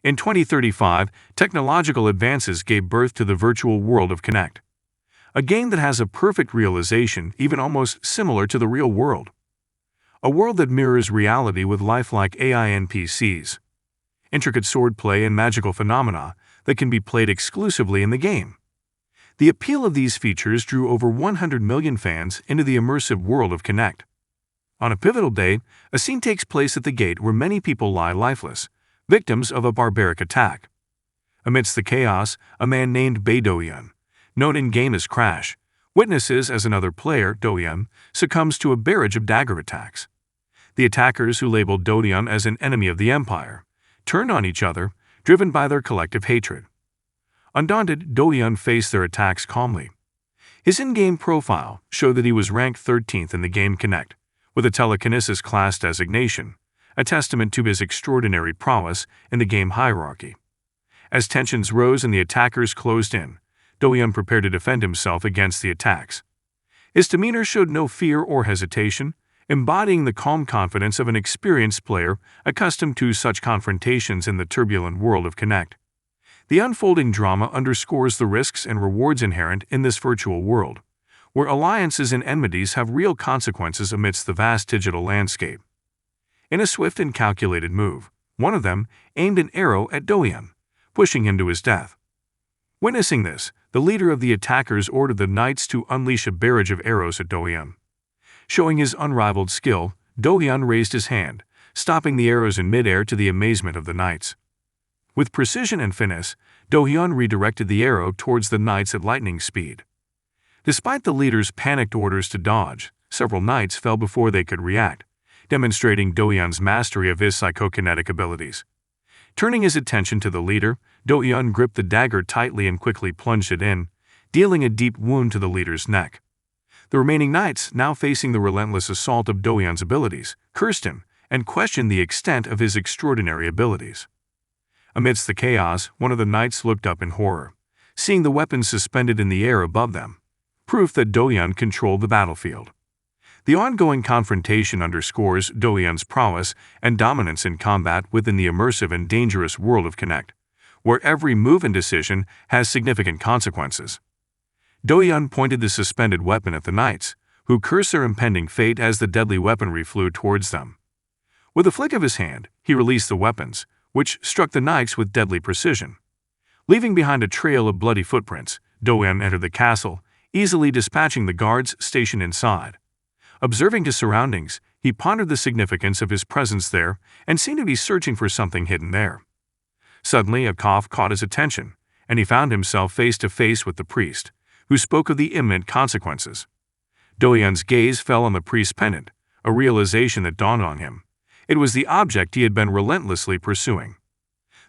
In 2035, technological advances gave birth to the virtual world of Connect, a game that has a perfect realization, even almost similar to the real world. A world that mirrors reality with lifelike AI NPCs, intricate swordplay, and magical phenomena that can be played exclusively in the game. The appeal of these features drew over 100 million fans into the immersive world of Connect. On a pivotal day, a scene takes place at the gate where many people lie lifeless, victims of a barbaric attack. Amidst the chaos, a man named Bae Do-yeon, known in-game as Crash, witnesses as another player, Do-yeon, succumbs to a barrage of dagger attacks. The attackers, who labeled Do-yeon as an enemy of the Empire, turned on each other, driven by their collective hatred. Undaunted, Do-yeon faced their attacks calmly. His in-game profile showed that he was ranked 13th in the game Connect, with a telekinesis class designation, a testament to his extraordinary prowess in the game hierarchy. As tensions rose and the attackers closed in, Do-yeon prepared to defend himself against the attacks. His demeanor showed no fear or hesitation, embodying the calm confidence of an experienced player accustomed to such confrontations in the turbulent world of Connect. The unfolding drama underscores the risks and rewards inherent in this virtual world, where alliances and enmities have real consequences amidst the vast digital landscape. In a swift and calculated move, one of them aimed an arrow at Do-yeon, pushing him to his death. Witnessing this, the leader of the attackers ordered the knights to unleash a barrage of arrows at Do-yeon. Showing his unrivaled skill, Do-yeon raised his hand, stopping the arrows in midair to the amazement of the knights. With precision and finesse, Do-yeon redirected the arrow towards the knights at lightning speed. Despite the leader's panicked orders to dodge, several knights fell before they could react, demonstrating Do-yeon's mastery of his psychokinetic abilities. Turning his attention to the leader, Do-yeon gripped the dagger tightly and quickly plunged it in, dealing a deep wound to the leader's neck. The remaining knights, now facing the relentless assault of Do-yeon's abilities, cursed him and questioned the extent of his extraordinary abilities. Amidst the chaos, one of the knights looked up in horror, seeing the weapons suspended in the air above them, proof that Do-yeon controlled the battlefield. The ongoing confrontation underscores Do-yeon's prowess and dominance in combat within the immersive and dangerous world of Connect, where every move and decision has significant consequences. Do-yeon pointed the suspended weapon at the knights, who cursed their impending fate as the deadly weaponry flew towards them. With a flick of his hand, he released the weapons, which struck the knights with deadly precision. Leaving behind a trail of bloody footprints, Do-yeon entered the castle, easily dispatching the guards stationed inside. Observing his surroundings, he pondered the significance of his presence there and seemed to be searching for something hidden there. Suddenly, a cough caught his attention, and he found himself face to face with the priest, who spoke of the imminent consequences. Do-yeon's gaze fell on the priest's pendant, a realization that dawned on him. It was the object he had been relentlessly pursuing.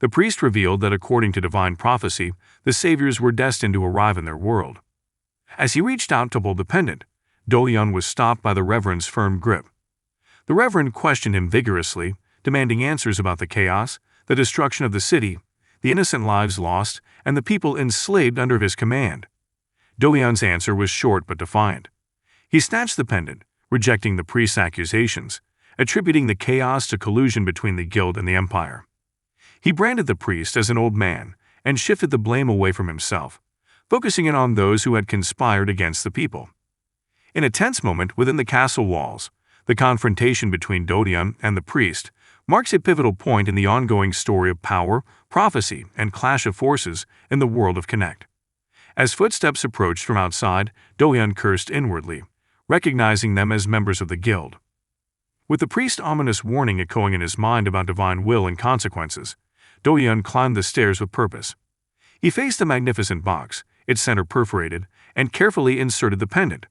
The priest revealed that according to divine prophecy, the saviors were destined to arrive in their world. As he reached out to pull the pendant, Do-yeon was stopped by the Reverend's firm grip. The Reverend questioned him vigorously, demanding answers about the chaos, the destruction of the city, the innocent lives lost, and the people enslaved under his command. Do-yeon's answer was short but defiant. He snatched the pendant, rejecting the priest's accusations, attributing the chaos to collusion between the guild and the empire. He branded the priest as an old man and shifted the blame away from himself, focusing in on those who had conspired against the people. In a tense moment within the castle walls, the confrontation between Do-yeon and the priest marks a pivotal point in the ongoing story of power, prophecy, and clash of forces in the world of Connect. As footsteps approached from outside, Do-yeon cursed inwardly, recognizing them as members of the guild. With the priest's ominous warning echoing in his mind about divine will and consequences, Do-yeon climbed the stairs with purpose. He faced the magnificent box, its center perforated, and carefully inserted the pendant.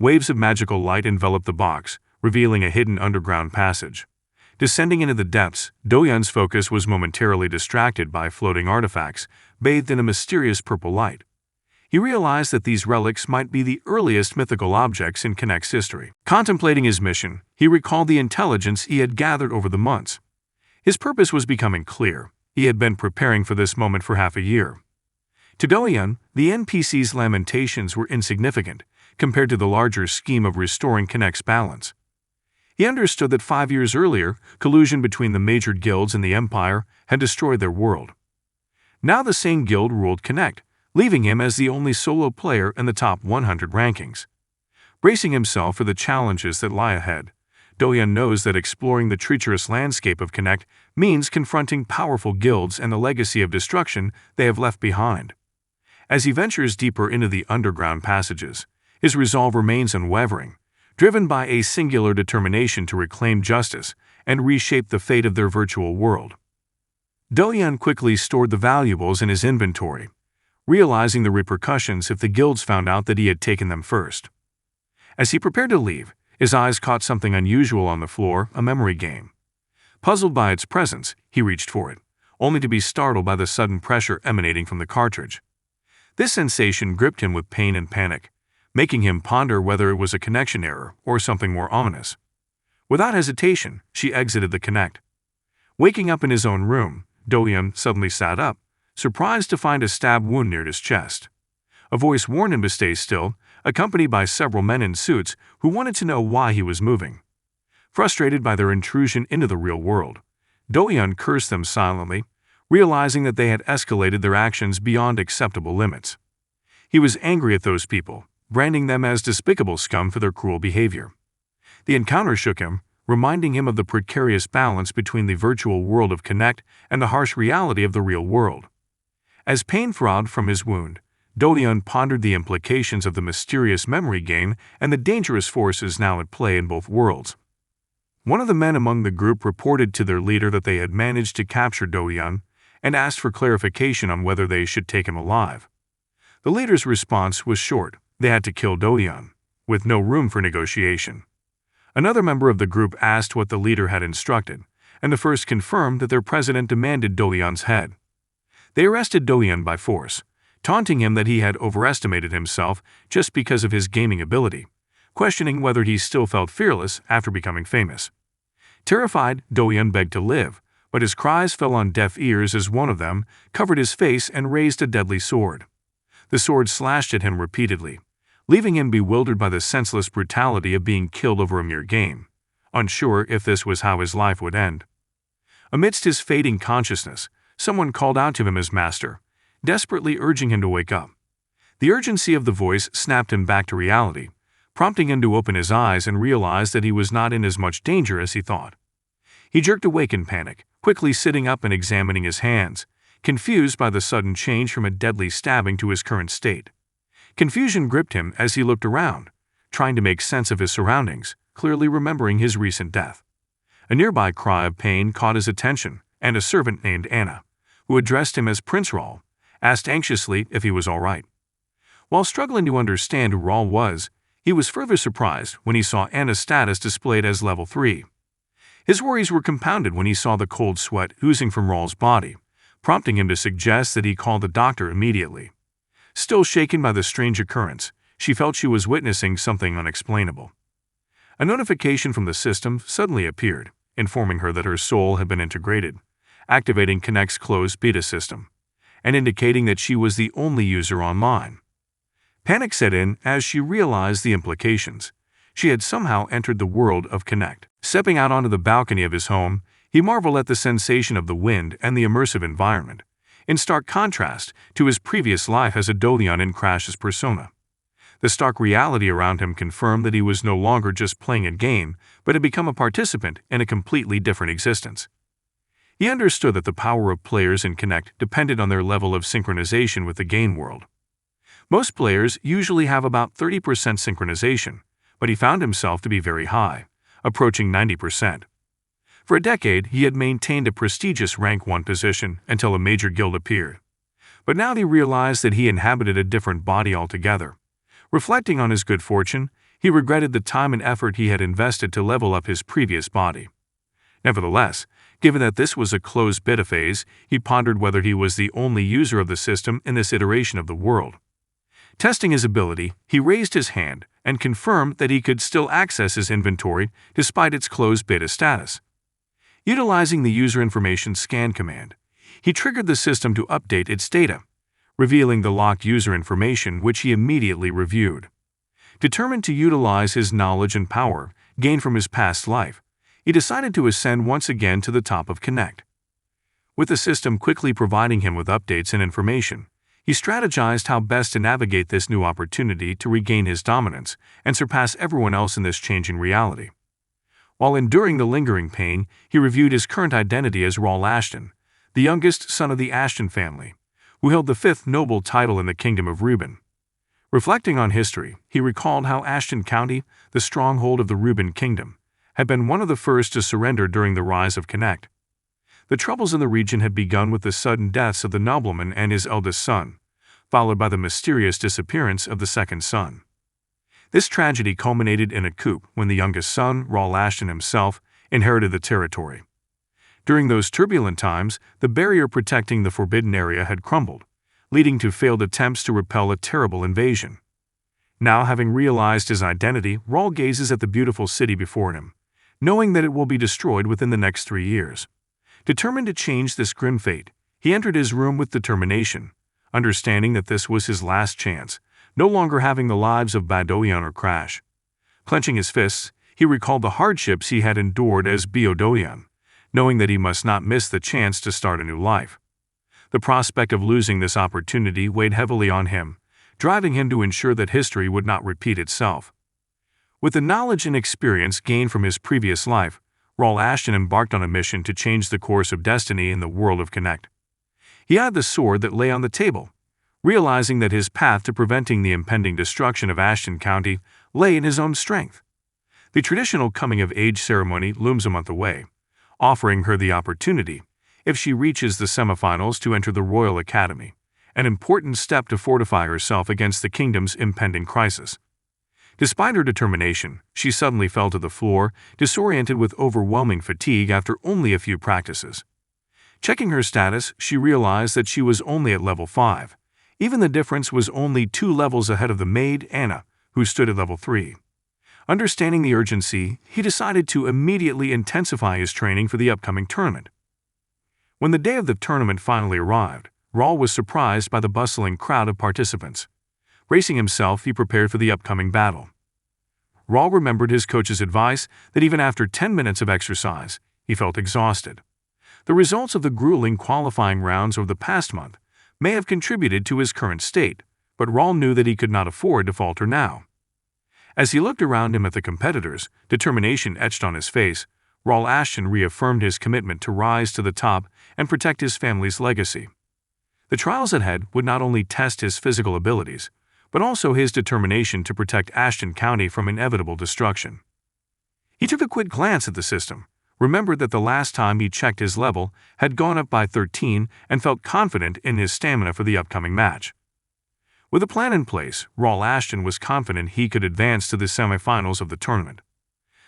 Waves of magical light enveloped the box, revealing a hidden underground passage. Descending into the depths, Do-yeon's focus was momentarily distracted by floating artifacts, bathed in a mysterious purple light. He realized that these relics might be the earliest mythical objects in Connect's history. Contemplating his mission, he recalled the intelligence he had gathered over the months. His purpose was becoming clear. He had been preparing for this moment for half a year. To Do-yeon, the NPC's lamentations were insignificant compared to the larger scheme of restoring Connect's balance. He understood that 5 years earlier, collusion between the major guilds in the Empire had destroyed their world. Now the same guild ruled Connect, leaving him as the only solo player in the top 100 rankings. Bracing himself for the challenges that lie ahead, Do-hyun knows that exploring the treacherous landscape of Connect means confronting powerful guilds and the legacy of destruction they have left behind. As he ventures deeper into the underground passages, his resolve remains unwavering, driven by a singular determination to reclaim justice and reshape the fate of their virtual world. Do-hyun quickly stored the valuables in his inventory, realizing the repercussions if the guilds found out that he had taken them first. As he prepared to leave, his eyes caught something unusual on the floor, a memory game. Puzzled by its presence, he reached for it, only to be startled by the sudden pressure emanating from the cartridge. This sensation gripped him with pain and panic, making him ponder whether it was a connection error or something more ominous. Without hesitation, she exited the Connect. Waking up in his own room, Do-hyun suddenly sat up, surprised to find a stab wound near his chest. A voice warned him to stay still, accompanied by several men in suits who wanted to know why he was moving. Frustrated by their intrusion into the real world, Do-hyun cursed them silently, realizing that they had escalated their actions beyond acceptable limits. He was angry at those people, branding them as despicable scum for their cruel behavior. The encounter shook him, reminding him of the precarious balance between the virtual world of Connect and the harsh reality of the real world. As pain throbbed from his wound, Do-hyun pondered the implications of the mysterious memory game and the dangerous forces now at play in both worlds. One of the men among the group reported to their leader that they had managed to capture Do-hyun and asked for clarification on whether they should take him alive. The leader's response was short: they had to kill Do-hyun, with no room for negotiation. Another member of the group asked what the leader had instructed, and the first confirmed that their president demanded Do-hyun's head. They arrested Do-hyun by force, taunting him that he had overestimated himself just because of his gaming ability, questioning whether he still felt fearless after becoming famous. Terrified, Do-hyun begged to live, but his cries fell on deaf ears as one of them covered his face and raised a deadly sword. The sword slashed at him repeatedly, leaving him bewildered by the senseless brutality of being killed over a mere game, unsure if this was how his life would end. Amidst his fading consciousness, someone called out to him as master, desperately urging him to wake up. The urgency of the voice snapped him back to reality, prompting him to open his eyes and realize that he was not in as much danger as he thought. He jerked awake in panic, quickly sitting up and examining his hands, confused by the sudden change from a deadly stabbing to his current state. Confusion gripped him as he looked around, trying to make sense of his surroundings, clearly remembering his recent death. A nearby cry of pain caught his attention, and a servant named Anna, who addressed him as Prince Ra, asked anxiously if he was all right. While struggling to understand who Ra was, he was further surprised when he saw Anna's status displayed as level 3. His worries were compounded when he saw the cold sweat oozing from Ra's body, prompting him to suggest that he call the doctor immediately. Still shaken by the strange occurrence, she felt she was witnessing something unexplainable. A notification from the system suddenly appeared, informing her that her soul had been integrated, activating Connect's closed beta system, and indicating that she was the only user online. Panic set in as she realized the implications. She had somehow entered the world of Connect. Stepping out onto the balcony of his home, he marveled at the sensation of the wind and the immersive environment, in stark contrast to his previous life as a Do-hyun in Crash's persona. The stark reality around him confirmed that he was no longer just playing a game, but had become a participant in a completely different existence. He understood that the power of players in Connect depended on their level of synchronization with the game world. Most players usually have about 30% synchronization, but he found himself to be very high, approaching 90%. For a decade, he had maintained a prestigious rank 1 position until a major guild appeared. But now he realized that he inhabited a different body altogether. Reflecting on his good fortune, he regretted the time and effort he had invested to level up his previous body. Nevertheless, given that this was a closed beta phase, he pondered whether he was the only user of the system in this iteration of the world. Testing his ability, he raised his hand and confirmed that he could still access his inventory despite its closed beta status. Utilizing the user information scan command, he triggered the system to update its data, revealing the locked user information which he immediately reviewed. Determined to utilize his knowledge and power, gained from his past life, he decided to ascend once again to the top of Connect. With the system quickly providing him with updates and information, he strategized how best to navigate this new opportunity to regain his dominance and surpass everyone else in this changing reality. While enduring the lingering pain, he reviewed his current identity as Ra Ashton, the youngest son of the Ashton family, who held the fifth noble title in the Kingdom of Reuben. Reflecting on history, he recalled how Ashton County, the stronghold of the Reuben Kingdom, had been one of the first to surrender during the rise of Connect. The troubles in the region had begun with the sudden deaths of the nobleman and his eldest son, followed by the mysterious disappearance of the second son. This tragedy culminated in a coup when the youngest son, Ra Ashton himself, inherited the territory. During those turbulent times, the barrier protecting the forbidden area had crumbled, leading to failed attempts to repel a terrible invasion. Now, having realized his identity, Ra gazes at the beautiful city before him, knowing that it will be destroyed within the next 3 years. Determined to change this grim fate, he entered his room with determination, understanding that this was his last chance, no longer having the lives of Badoyan or Crash. Clenching his fists, he recalled the hardships he had endured as Badoyan, knowing that he must not miss the chance to start a new life. The prospect of losing this opportunity weighed heavily on him, driving him to ensure that history would not repeat itself. With the knowledge and experience gained from his previous life, Ra Ashton embarked on a mission to change the course of destiny in the world of Connect. He had the sword that lay on the table, realizing that his path to preventing the impending destruction of Ashton County lay in his own strength. The traditional coming-of-age ceremony looms a month away, offering her the opportunity, if she reaches the semifinals, to enter the Royal Academy, an important step to fortify herself against the kingdom's impending crisis. Despite her determination, she suddenly fell to the floor, disoriented with overwhelming fatigue after only a few practices. Checking her status, she realized that she was only at level 5. Even the difference was only 2 levels ahead of the maid, Anna, who stood at level 3. Understanding the urgency, he decided to immediately intensify his training for the upcoming tournament. When the day of the tournament finally arrived, Ra was surprised by the bustling crowd of participants. Bracing himself, he prepared for the upcoming battle. Ra remembered his coach's advice that even after 10 minutes of exercise, he felt exhausted. The results of the grueling qualifying rounds over the past month may have contributed to his current state, but Ra knew that he could not afford to falter now. As he looked around him at the competitors, determination etched on his face, Ra Ashton reaffirmed his commitment to rise to the top and protect his family's legacy. The trials ahead would not only test his physical abilities, but also his determination to protect Ashton County from inevitable destruction. He took a quick glance at the system, remembered that the last time he checked his level had gone up by 13, and felt confident in his stamina for the upcoming match. With a plan in place, Ra Ashton was confident he could advance to the semifinals of the tournament.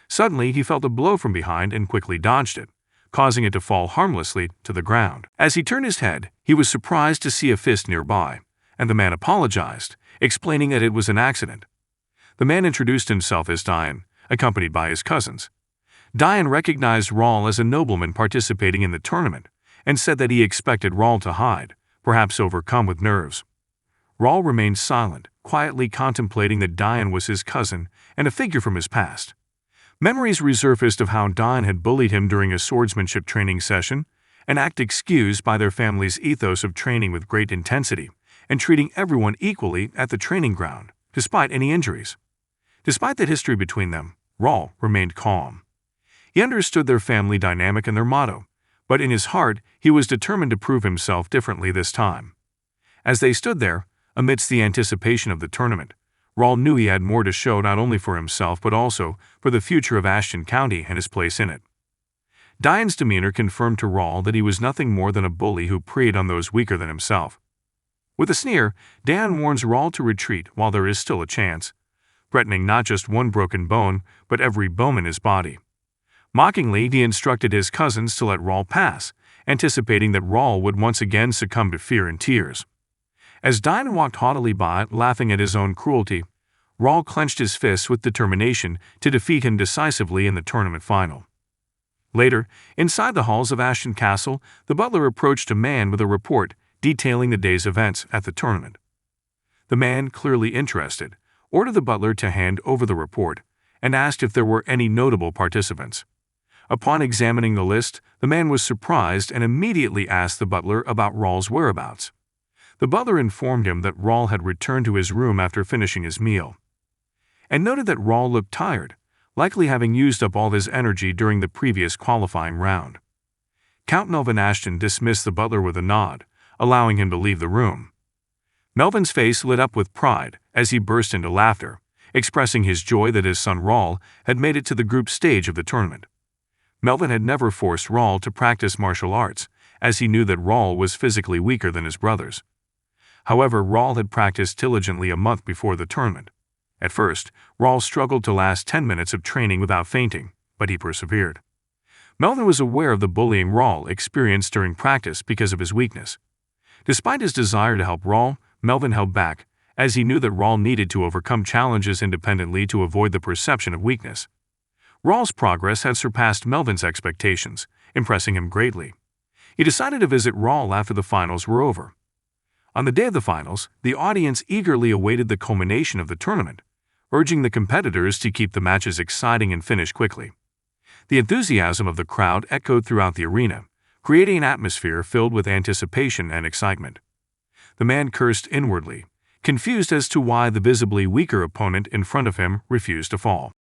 Suddenly, he felt a blow from behind and quickly dodged it, causing it to fall harmlessly to the ground. As he turned his head, he was surprised to see a fist nearby, and the man apologized, explaining that it was an accident. The man introduced himself as Dian, accompanied by his cousins. Dian recognized Ra as a nobleman participating in the tournament, and said that he expected Ra to hide, perhaps overcome with nerves. Ra remained silent, quietly contemplating that Dian was his cousin and a figure from his past. Memories resurfaced of how Dian had bullied him during a swordsmanship training session, an act excused by their family's ethos of training with great intensity and treating everyone equally at the training ground, despite any injuries. Despite the history between them, Ra remained calm. He understood their family dynamic and their motto, but in his heart he was determined to prove himself differently this time. As they stood there, amidst the anticipation of the tournament, Ra knew he had more to show not only for himself but also for the future of Ashton County and his place in it. Dian's demeanor confirmed to Ra that he was nothing more than a bully who preyed on those weaker than himself. With a sneer, Dian warns Ra to retreat while there is still a chance, threatening not just one broken bone but every bone in his body. Mockingly, he instructed his cousins to let Ra pass, anticipating that Ra would once again succumb to fear and tears. As Dian walked haughtily by, laughing at his own cruelty, Ra clenched his fists with determination to defeat him decisively in the tournament final. Later, inside the halls of Ashton Castle, the butler approached a man with a report detailing the day's events at the tournament. The man, clearly interested, ordered the butler to hand over the report, and asked if there were any notable participants. Upon examining the list, the man was surprised and immediately asked the butler about Rawl's whereabouts. The butler informed him that Rawl had returned to his room after finishing his meal, and noted that Rawl looked tired, likely having used up all his energy during the previous qualifying round. Count Melvin Ashton dismissed the butler with a nod, allowing him to leave the room. Melvin's face lit up with pride as he burst into laughter, expressing his joy that his son Rawl had made it to the group stage of the tournament. Melvin had never forced Rawl to practice martial arts, as he knew that Rawl was physically weaker than his brothers. However, Rawl had practiced diligently a month before the tournament. At first, Rawl struggled to last 10 minutes of training without fainting, but he persevered. Melvin was aware of the bullying Rawl experienced during practice because of his weakness. Despite his desire to help Rawl, Melvin held back, as he knew that Rawl needed to overcome challenges independently to avoid the perception of weakness. Rawl's progress had surpassed Melvin's expectations, impressing him greatly. He decided to visit Rawl after the finals were over. On the day of the finals, the audience eagerly awaited the culmination of the tournament, urging the competitors to keep the matches exciting and finish quickly. The enthusiasm of the crowd echoed throughout the arena, creating an atmosphere filled with anticipation and excitement. The man cursed inwardly, confused as to why the visibly weaker opponent in front of him refused to fall.